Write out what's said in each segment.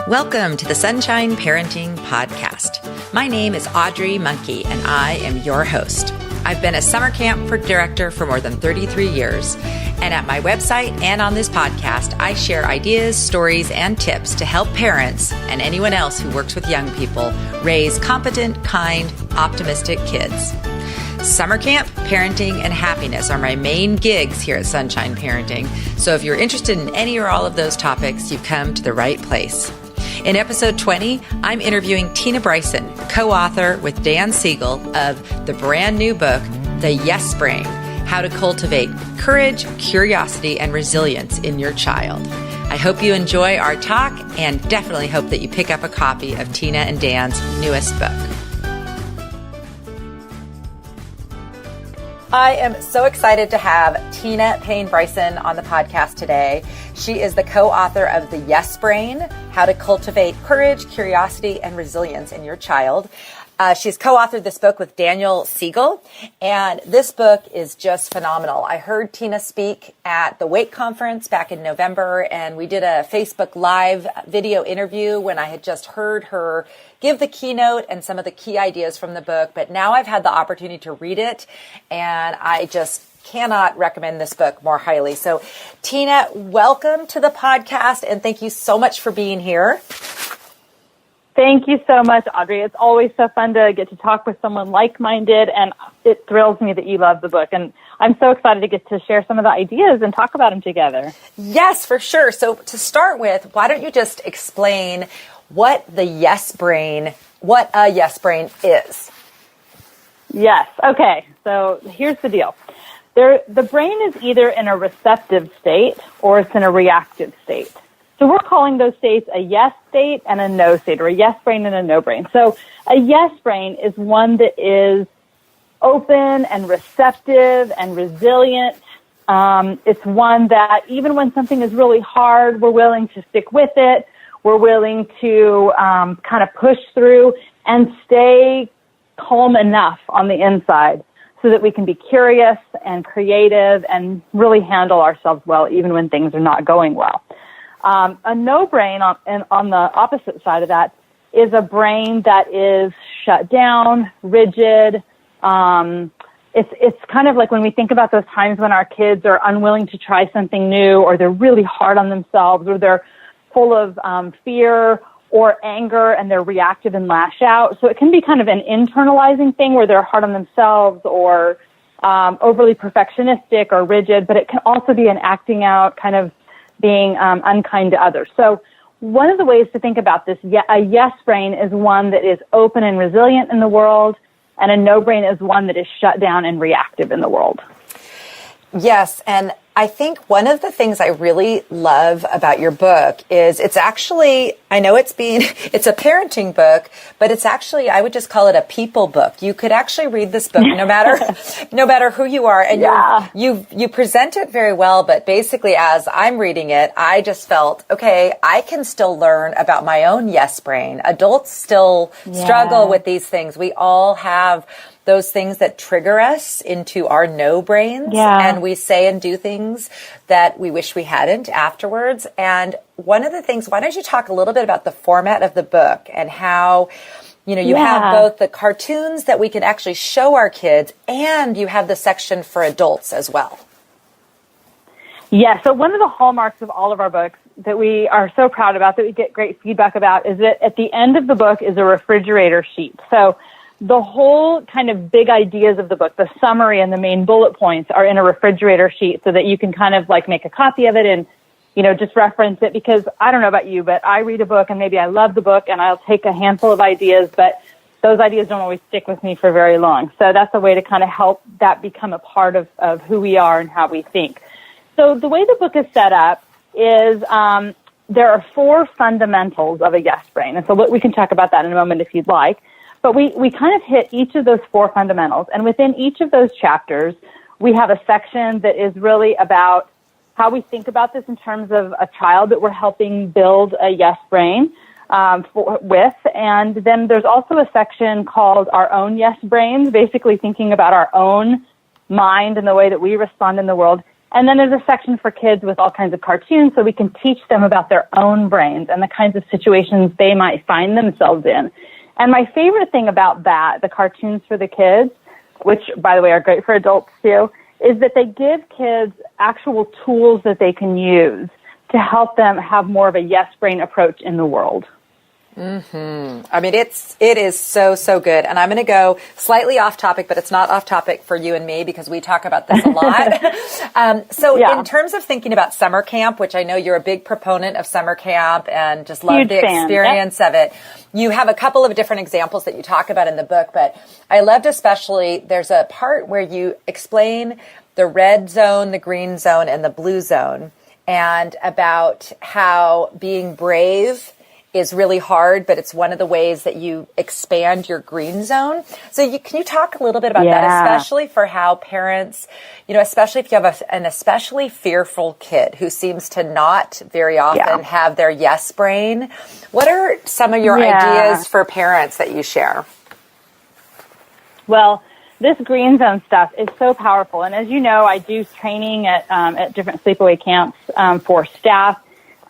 Welcome to the Sunshine Parenting Podcast. My name is Audrey Monkey, and I am your host. I've been a summer camp director for more than 33 years, and at my website and on this podcast, I share ideas, stories, and tips to help parents and anyone else who works with young people raise competent, kind, optimistic kids. Summer camp, parenting, and happiness are my main gigs here at Sunshine Parenting, so if you're interested in any or all of those topics, you've come to the right place. In episode 20, I'm interviewing Payne Bryson, co-author with Dan Siegel of the brand new book, The Yes Brain: How to Cultivate Courage, Curiosity, and Resilience in Your Child. I hope you enjoy our talk and definitely hope that you pick up a copy of Tina and Dan's newest book. I am so excited to have Payne Bryson on the podcast today. She is the co-author of The Yes Brain: How to Cultivate Courage, Curiosity, and Resilience in Your Child. She's co-authored this book with Daniel Siegel, and this book is just phenomenal. I heard Tina speak at the Wake Conference back in November, and we did a Facebook Live video interview when I had just heard her give the keynote and some of the key ideas from the book. But now I've had the opportunity to read it, and I just cannot recommend this book more highly. So, Tina, welcome to the podcast, and thank you so much for being here. Thank you so much, Audrey. It's always so fun to get to talk with someone like-minded, and it thrills me that you love the book. And I'm so excited to get to share some of the ideas and talk about them together. Yes, for sure. So to start with, why don't you just explain what a yes brain is? Yes. Okay. So here's the deal. The brain is either in a receptive state or it's in a reactive state. So we're calling those states a yes state and a no state, or a yes brain and a no brain. So a yes brain is one that is open and receptive and resilient. It's one that even when something is really hard, we're willing to stick with it. We're willing to kind of push through and stay calm enough on the inside so that we can be curious and creative and really handle ourselves well even when things are not going well. A no brain on the opposite side of that is a brain that is shut down, rigid. It's kind of like when we think about those times when our kids are unwilling to try something new, or they're really hard on themselves, or they're full of fear or anger and they're reactive and lash out. So it can be kind of an internalizing thing where they're hard on themselves or overly perfectionistic or rigid, but it can also be an acting out kind of being unkind to others. So one of the ways to think about this, a yes brain is one that is open and resilient in the world, and a no brain is one that is shut down and reactive in the world. Yes, and I think one of the things I really love about your book is it's actually, I know it's a parenting book, but it's actually, I would just call it a people book. You could actually read this book no matter who you are, and you present it very well, but basically as I'm reading it, I just felt, okay, I can still learn about my own yes brain. Adults still struggle with these things. We all have those things that trigger us into our no brains, and we say and do things that we wish we hadn't afterwards. And one of the things, why don't you talk a little bit about the format of the book and how, you have both the cartoons that we can actually show our kids, and you have the section for adults as well. Yeah, so one of the hallmarks of all of our books that we are so proud about, that we get great feedback about, is that at the end of the book is a refrigerator sheet. So the whole kind of big ideas of the book, the summary and the main bullet points, are in a refrigerator sheet so that you can kind of like make a copy of it and, just reference it. Because I don't know about you, but I read a book and maybe I love the book and I'll take a handful of ideas, but those ideas don't always stick with me for very long. So that's a way to kind of help that become a part of who we are and how we think. So the way the book is set up is there are 4 fundamentals of a yes brain. And so we can talk about that in a moment if you'd like. But we kind of hit each of those 4 fundamentals. And within each of those chapters, we have a section that is really about how we think about this in terms of a child that we're helping build a yes brain with. And then there's also a section called Our Own Yes Brains, basically thinking about our own mind and the way that we respond in the world. And then there's a section for kids with all kinds of cartoons so we can teach them about their own brains and the kinds of situations they might find themselves in. And my favorite thing about that, the cartoons for the kids, which, by the way, are great for adults too, is that they give kids actual tools that they can use to help them have more of a yes brain approach in the world. Mm-hmm. I mean, it is so, so good. And I'm going to go slightly off topic, but it's not off topic for you and me because we talk about this a lot. In terms of thinking about summer camp, which I know you're a big proponent of summer camp and just love Huge the fan. experience of it. You have a couple of different examples that you talk about in the book, but I loved especially there's a part where you explain the red zone, the green zone, and the blue zone, and about how being brave is really hard, but it's one of the ways that you expand your green zone. So can you talk a little bit about that, especially for how parents, especially if you have an especially fearful kid who seems to not very often have their yes brain. What are some of your ideas for parents that you share? Well, this green zone stuff is so powerful. And as you know, I do training at different sleepaway camps for staff.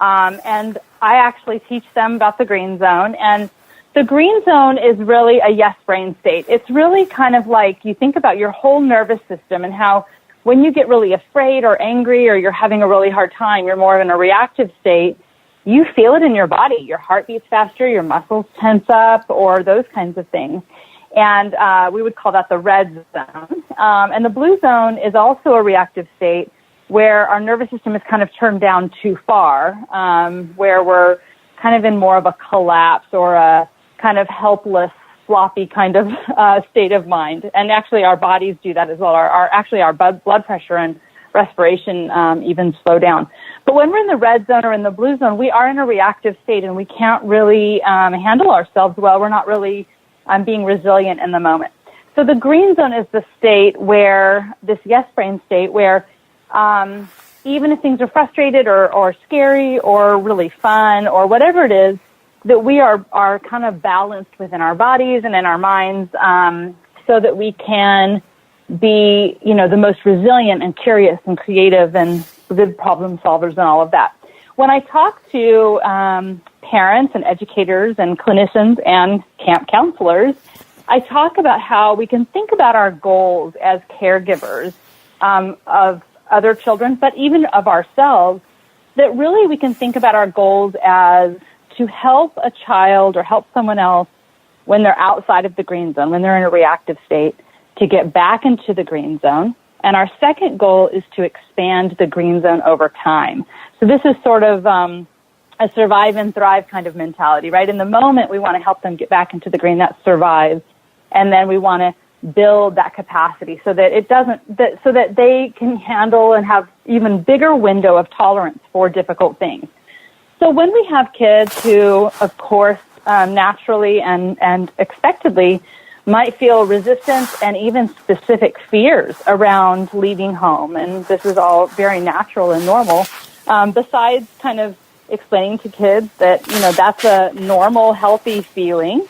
And I actually teach them about the green zone. And the green zone is really a yes brain state. It's really kind of like you think about your whole nervous system and how when you get really afraid or angry or you're having a really hard time, you're more in a reactive state. You feel it in your body. Your heart beats faster, your muscles tense up, or those kinds of things. And we would call that the red zone. And the blue zone is also a reactive state, where our nervous system is kind of turned down too far, where we're kind of in more of a collapse or a kind of helpless, floppy kind of state of mind. And actually our bodies do that as well. Our blood pressure and respiration even slow down. But when we're in the red zone or in the blue zone, we are in a reactive state and we can't really handle ourselves well. We're not really being resilient in the moment. So the green zone is the state where, this yes brain state, where even if things are frustrated or scary or really fun or whatever it is, that we are kind of balanced within our bodies and in our minds, so that we can be, the most resilient and curious and creative and good problem solvers and all of that. When I talk to parents and educators and clinicians and camp counselors, I talk about how we can think about our goals as caregivers of other children, but even of ourselves, that really we can think about our goals as to help a child or help someone else when they're outside of the green zone, when they're in a reactive state, to get back into the green zone. And our second goal is to expand the green zone over time. So this is sort of a survive and thrive kind of mentality, right? In the moment, we want to help them get back into the green, that survives. And then we want to build that capacity so that so that they can handle and have even bigger window of tolerance for difficult things. So when we have kids who, of course, naturally and expectedly might feel resistance and even specific fears around leaving home, and this is all very natural and normal, besides kind of explaining to kids that, that's a normal, healthy feeling,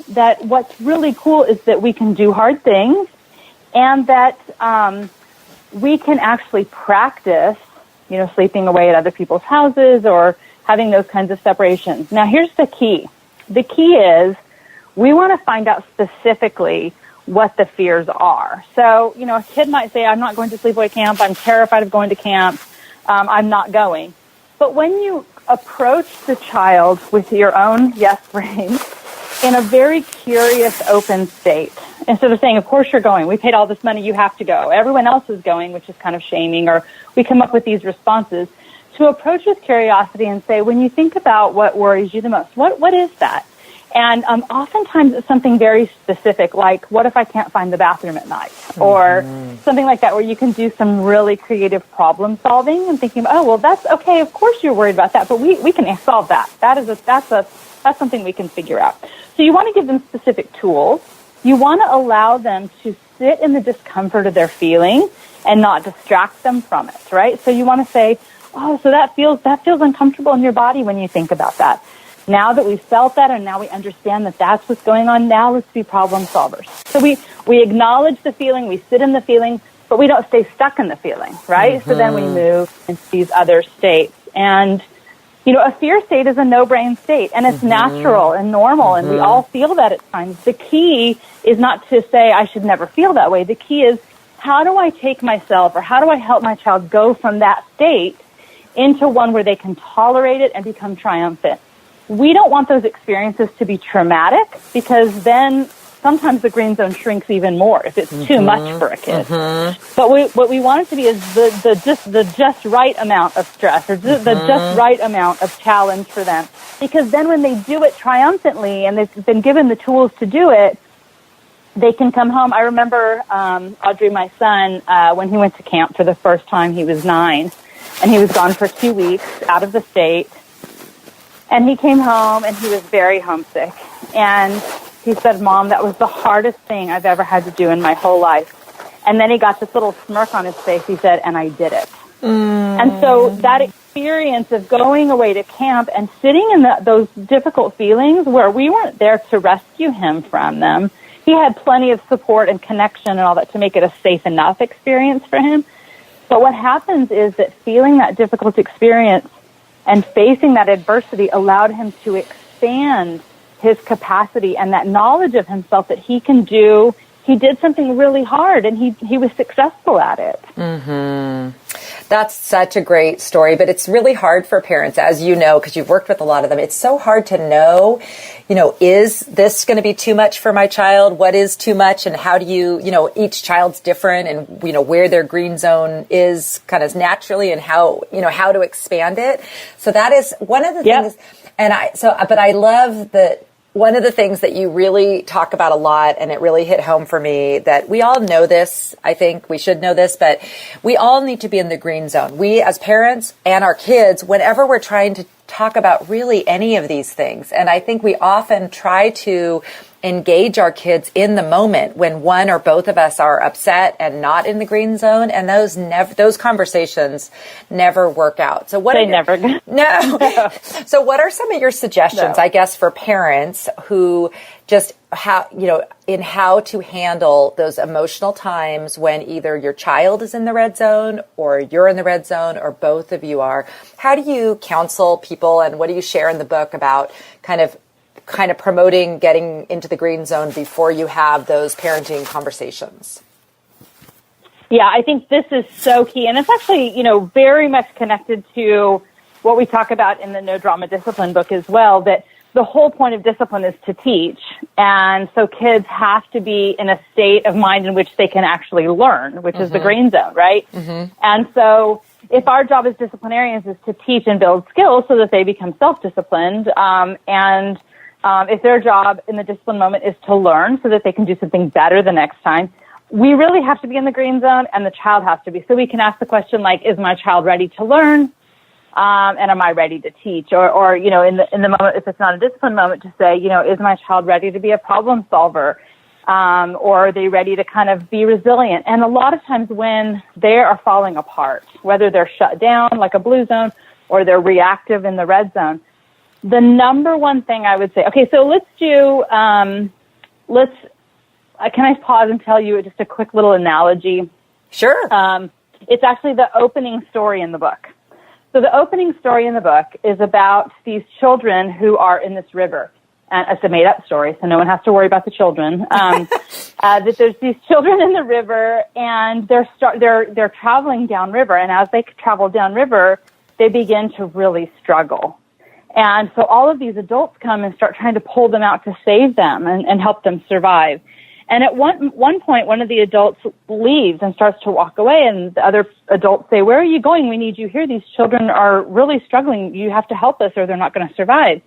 that what's really cool is that we can do hard things and that we can actually practice, sleeping away at other people's houses or having those kinds of separations. Now, here's the key. The key is we want to find out specifically what the fears are. So, a kid might say, I'm not going to sleepaway camp. I'm terrified of going to camp. I'm not going. But when you approach the child with your own yes brain in a very curious, open state, instead of saying, of course you're going, we paid all this money, you have to go, everyone else is going, which is kind of shaming, or we come up with these responses, to approach with curiosity and say, when you think about what worries you the most, what is that? And oftentimes it's something very specific, like, what if I can't find the bathroom at night? Or something like that, where you can do some really creative problem solving and thinking, oh, well, that's okay, of course you're worried about that, but we can solve that. That's something we can figure out. So you want to give them specific tools. You want to allow them to sit in the discomfort of their feeling and not distract them from it, right? So you want to say, oh, so that feels uncomfortable in your body when you think about that. Now that we've felt that and now we understand that that's what's going on, now let's be problem solvers. So we acknowledge the feeling, we sit in the feeling, but we don't stay stuck in the feeling, right? So then we move into these other states. And, a fear state is a no-brain state, and it's natural and normal, and we all feel that at times. The key is not to say, I should never feel that way. The key is, how do I take myself, or how do I help my child go from that state into one where they can tolerate it and become triumphant? We don't want those experiences to be traumatic, because then sometimes the green zone shrinks even more if it's too much for a kid. But what we want it to be is the just right amount of stress, or the just right amount of challenge for them. Because then when they do it triumphantly and they've been given the tools to do it, they can come home. I remember, Audrey, my son, when he went to camp for the first time, he was 9, and he was gone for 2 weeks out of the state. And he came home, and he was very homesick. And he said, Mom, that was the hardest thing I've ever had to do in my whole life. And then he got this little smirk on his face. He said, and I did it. And so that experience of going away to camp and sitting in those difficult feelings where we weren't there to rescue him from them, he had plenty of support and connection and all that to make it a safe enough experience for him. But what happens is that feeling that difficult experience and facing that adversity allowed him to expand his capacity and that knowledge of himself that he can do. He did something really hard, and he was successful at it. That's such a great story, but it's really hard for parents, as you know, because you've worked with a lot of them. It's so hard to know, is this going to be too much for my child? What is too much? And how do you, each child's different, and, where their green zone is kind of naturally, and how to expand it. So that is one of the things. And but I love that. One of the things that you really talk about a lot, and it really hit home for me, that we all know this, I think we should know this, but we all need to be in the green zone. We as parents and our kids, whenever we're trying to talk about really any of these things. And I think we often try to engage our kids in the moment when one or both of us are upset and not in the green zone, and those conversations never work out. So what No. So what are some of your suggestions, I guess, for parents who just how to handle those emotional times when either your child is in the red zone or you're in the red zone or both of you are? How do you counsel people, and what do you share in the book about kind of promoting getting into the green zone before you have those parenting conversations? Yeah, I think this is so key. And it's actually, very much connected to what we talk about in the No Drama Discipline book as well, that the whole point of discipline is to teach. And so kids have to be in a state of mind in which they can actually learn, which is the green zone, right? And so if our job as disciplinarians is to teach and build skills so that they become self-disciplined, if their job in the discipline moment is to learn so that they can do something better the next time, we really have to be in the green zone, and the child has to be. So we can ask the question like, is my child ready to learn? And am I ready to teach? Or in the moment, if it's not a discipline moment, to say, is my child ready to be a problem solver? Or are they ready to kind of be resilient? And a lot of times when they are falling apart, whether they're shut down like a blue zone or they're reactive in the red zone, the number one thing I would say, okay, so let's do, can I pause and tell you just a quick little analogy? Sure. It's actually the opening story in the book. So the opening story in the book is about these children who are in this river. And it's a made-up story, so no one has to worry about the children. That there's these children in the river, and they're traveling downriver. And as they travel downriver, they begin to really struggle. And so all of these adults come and start trying to pull them out to save them and help them survive. And at one point, one of the adults leaves and starts to walk away, and the other adults say, "Where are you going? We need you here. These children are really struggling. You have to help us or they're not going to survive."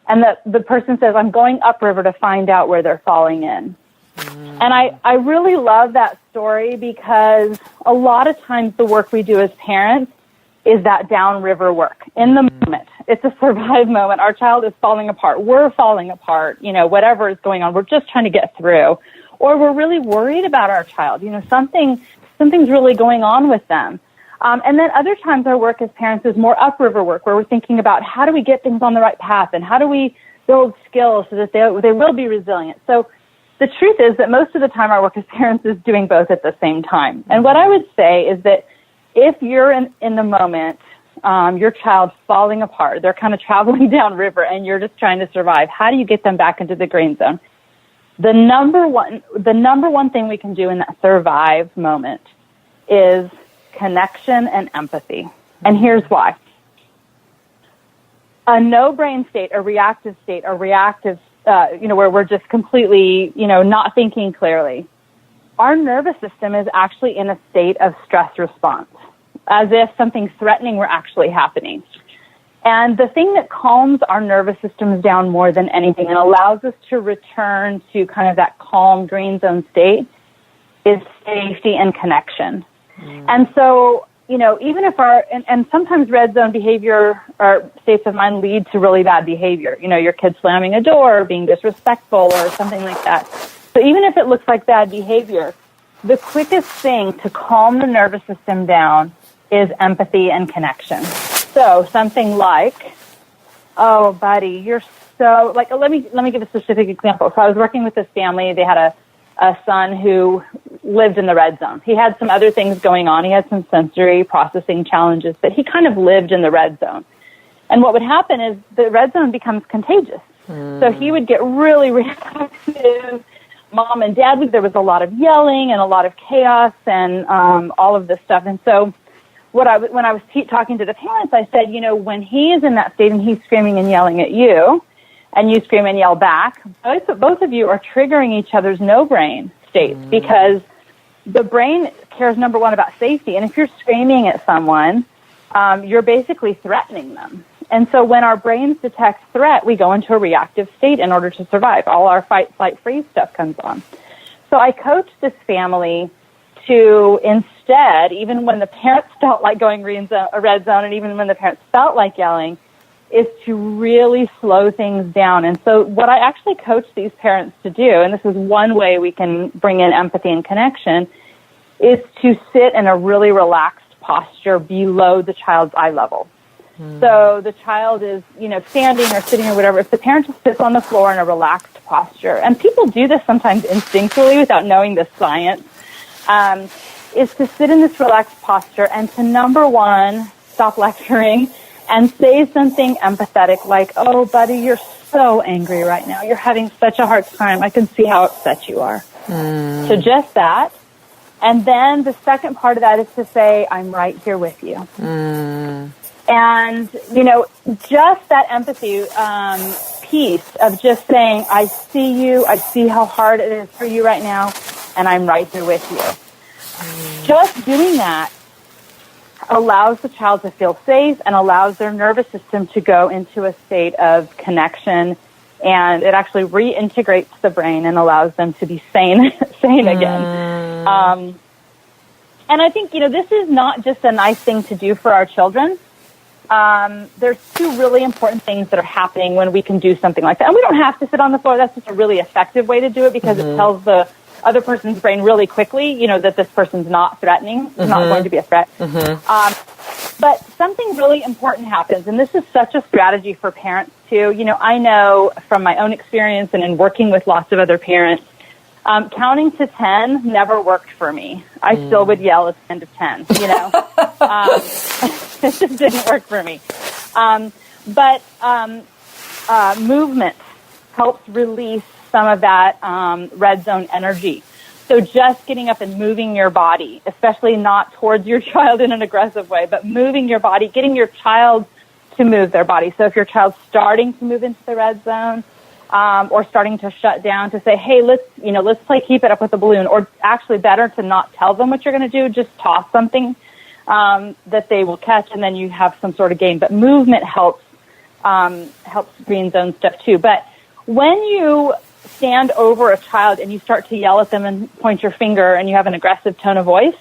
And the person says, "I'm going upriver to find out where they're falling in." And I really love that story, because a lot of times the work we do as parents is that downriver work in the moment. It's a survive moment. Our child is falling apart. We're falling apart. Whatever is going on, we're just trying to get through. Or we're really worried about our child. Something's really going on with them. And then other times our work as parents is more upriver work, where we're thinking about how do we get things on the right path and how do we build skills so that they will be resilient. So the truth is that most of the time our work as parents is doing both at the same time. And what I would say is that if you're in the moment, your child's falling apart, they're kind of traveling downriver, and you're just trying to survive, how do you get them back into the green zone? The number one thing we can do in that survive moment is connection and empathy. And here's why. A no-brain state, a reactive where we're just completely, not thinking clearly. Our nervous system is actually in a state of stress response, as if something threatening were actually happening. And the thing that calms our nervous systems down more than anything and allows us to return to kind of that calm green zone state is safety and connection. And so, even if and sometimes red zone behavior or states of mind lead to really bad behavior, your kid slamming a door or being disrespectful or something like that. So even if it looks like bad behavior, the quickest thing to calm the nervous system down is empathy and connection. So something like, oh, buddy, you're so, like, let me give a specific example. So I was working with this family. They had a son who lived in the red zone. He had some other things going on. He had some sensory processing challenges, but he kind of lived in the red zone. And what would happen is the red zone becomes contagious. So he would get really reactive. Mom and dad, there was a lot of yelling and a lot of chaos and all of this stuff. And so when I was talking to the parents, I said, when he is in that state and he's screaming and yelling at you, and you scream and yell back, both of you are triggering each other's no-brain states because the brain cares, number one, about safety. And if you're screaming at someone, you're basically threatening them. And so when our brains detect threat, we go into a reactive state in order to survive. All our fight, flight, freeze stuff comes on. So I coached this family to instead, even when the parents felt like going red zone, and even when the parents felt like yelling, is to really slow things down. And so what I actually coach these parents to do, and this is one way we can bring in empathy and connection, is to sit in a really relaxed posture below the child's eye level. So the child is, standing or sitting or whatever. If the parent just sits on the floor in a relaxed posture, and people do this sometimes instinctually without knowing the science, is to sit in this relaxed posture and to, number one, stop lecturing and say something empathetic like, oh, buddy, you're so angry right now. You're having such a hard time. I can see how upset you are. So just that. And then the second part of that is to say, I'm right here with you. And, just that empathy piece of just saying, I see you, I see how hard it is for you right now, and I'm right here with you. Just doing that allows the child to feel safe and allows their nervous system to go into a state of connection, and it actually reintegrates the brain and allows them to be sane again. And I think, this is not just a nice thing to do for our children. There's two really important things that are happening when we can do something like that. And we don't have to sit on the floor. That's just a really effective way to do it because it tells the other person's brain really quickly, that this person's not threatening, is not going to be a threat. But something really important happens, and this is such a strategy for parents too. I know from my own experience and in working with lots of other parents, counting to 10 never worked for me. I still would yell at the end of 10, it just didn't work for me. But movement helps release some of that red zone energy. So just getting up and moving your body, especially not towards your child in an aggressive way, but moving your body, getting your child to move their body. So if your child's starting to move into the red zone, or starting to shut down, to say, hey, let's play keep it up with a balloon, or actually better to not tell them what you're going to do, just toss something that they will catch, and then you have some sort of game. But movement helps green zone stuff too. But when you stand over a child and you start to yell at them and point your finger and you have an aggressive tone of voice,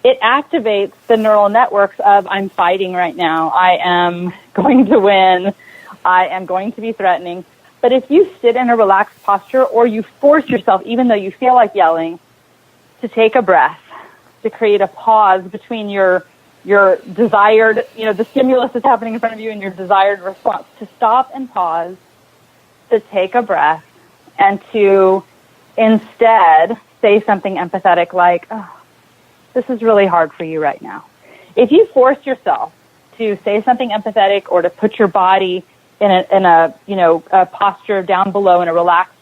it activates the neural networks of I'm fighting right now, I am going to win, I am going to be threatening. But if you sit in a relaxed posture or you force yourself, even though you feel like yelling, to take a breath, to create a pause between your desired, the stimulus that's happening in front of you and your desired response, to stop and pause, to take a breath, and to instead say something empathetic like, oh, this is really hard for you right now. If you force yourself to say something empathetic or to put your body in a posture down below in a relaxed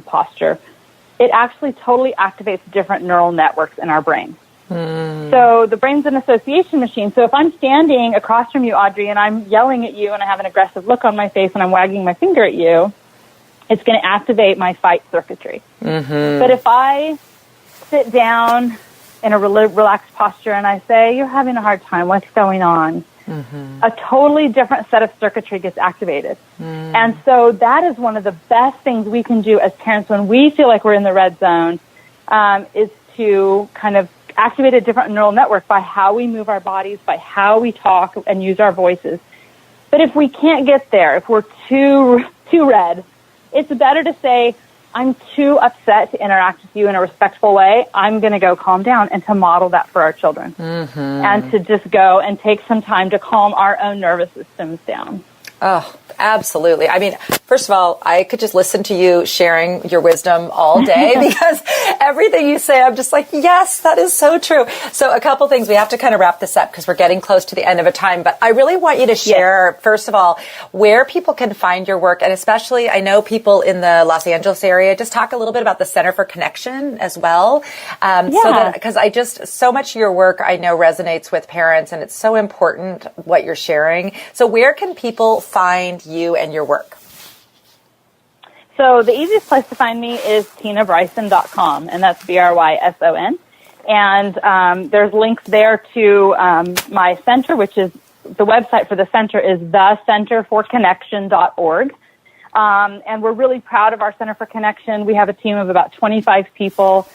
posture, it actually totally activates different neural networks in our brain. So the brain's an association machine. So if I'm standing across from you, Audrey, and I'm yelling at you and I have an aggressive look on my face and I'm wagging my finger at you, it's going to activate my fight circuitry. But if I sit down in a relaxed posture and I say, you're having a hard time, what's going on? A totally different set of circuitry gets activated. And so that is one of the best things we can do as parents when we feel like we're in the red zone, is to kind of activate a different neural network by how we move our bodies, by how we talk and use our voices. But if we can't get there, if we're too red, it's better to say, I'm too upset to interact with you in a respectful way. I'm going to go calm down, and to model that for our children. And to just go and take some time to calm our own nervous systems down. Oh, absolutely. I mean, first of all, I could just listen to you sharing your wisdom all day because everything you say, I'm just like, yes, that is so true. So a couple things. We have to kind of wrap this up because we're getting close to the end of a time. But I really want you to share, first of all, where people can find your work. And especially, I know people in the Los Angeles area, just talk a little bit about the Center for Connection as well. Because so much of your work I know resonates with parents, and it's so important what you're sharing. So where can people find you and your work? So the easiest place to find me is tinabryson.com, and that's Bryson. And there's links there to my center, which is the website for the center is thecenterforconnection.org. And we're really proud of our Center for Connection. We have a team of about 25 people.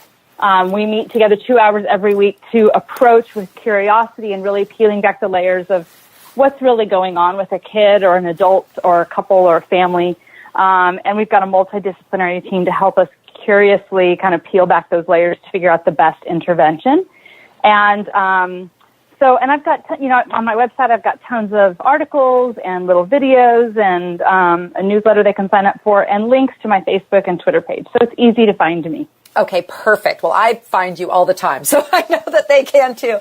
We meet together 2 hours every week to approach with curiosity and really peeling back the layers of what's really going on with a kid or an adult or a couple or a family. And we've got a multidisciplinary team to help us curiously kind of peel back those layers to figure out the best intervention. And and I've got, on my website, I've got tons of articles and little videos and a newsletter they can sign up for and links to my Facebook and Twitter page. So it's easy to find me. Okay, perfect. Well, I find you all the time, so I know that they can too.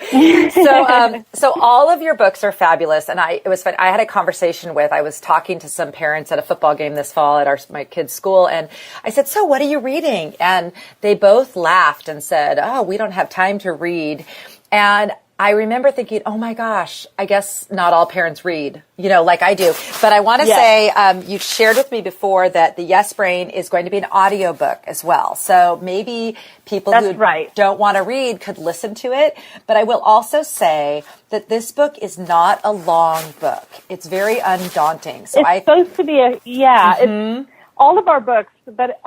So all of your books are fabulous, and it was fun. I had a conversation I was talking to some parents at a football game this fall at my kids' school, and I said, so what are you reading? And they both laughed and said, oh, we don't have time to read. And I remember thinking, oh my gosh, I guess not all parents read, like I do. But I want to say, you shared with me before that the Yes Brain is going to be an audiobook as well. So maybe people who don't want to read could listen to it. But I will also say that this book is not a long book. It's very undaunting. So it's supposed to be it's all of our books, but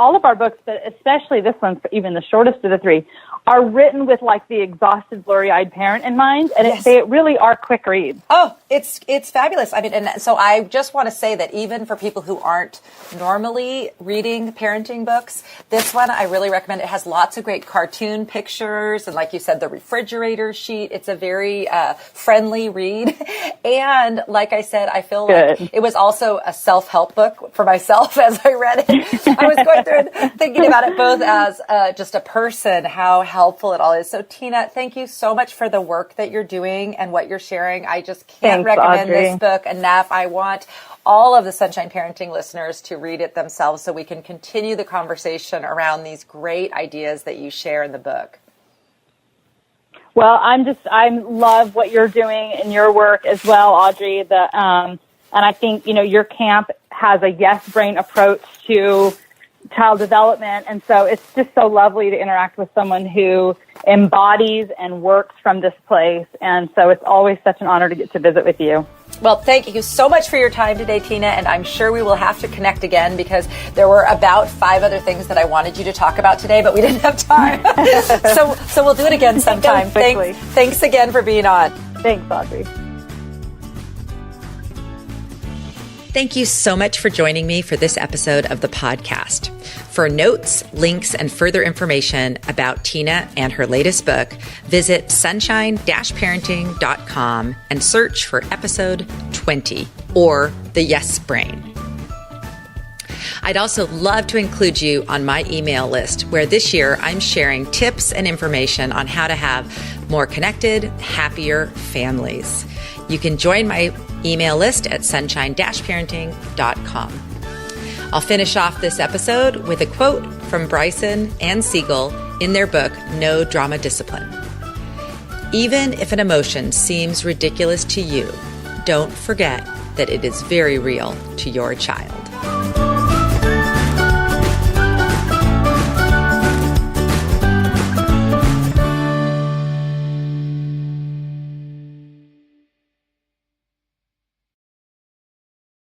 especially this one, even the shortest of the three, are written with like the exhausted, blurry-eyed parent in mind, and they really are quick reads. Oh, it's fabulous. I mean, and so I just want to say that even for people who aren't normally reading parenting books, this one I really recommend. It has lots of great cartoon pictures, and like you said, the refrigerator sheet. It's a very friendly read, and like I said, I feel like it was also a self-help book for myself as I read it. I was going through and thinking about it both as just a person, how helpful it all is. So Tina, thank you so much for the work that you're doing and what you're sharing. I just can't recommend this book enough. I want all of the Sunshine Parenting listeners to read it themselves so we can continue the conversation around these great ideas that you share in the book. Well, I love what you're doing in your work as well, Audrey. And I think, your camp has a yes brain approach to child development. And so it's just so lovely to interact with someone who embodies and works from this place. And so it's always such an honor to get to visit with you. Well, thank you so much for your time today, Tina. And I'm sure we will have to connect again because there were about 5 other things that I wanted you to talk about today, but we didn't have time. So we'll do it again sometime. Thanks again for being on. Thanks, Audrey. Thank you so much for joining me for this episode of the podcast. For notes, links, and further information about Tina and her latest book, visit sunshine-parenting.com and search for episode 20 or The Yes Brain. I'd also love to include you on my email list, where this year I'm sharing tips and information on how to have more connected, happier families. You can join my email list at sunshine-parenting.com. I'll finish off this episode with a quote from Bryson and Siegel in their book, No Drama Discipline. Even if an emotion seems ridiculous to you, don't forget that it is very real to your child.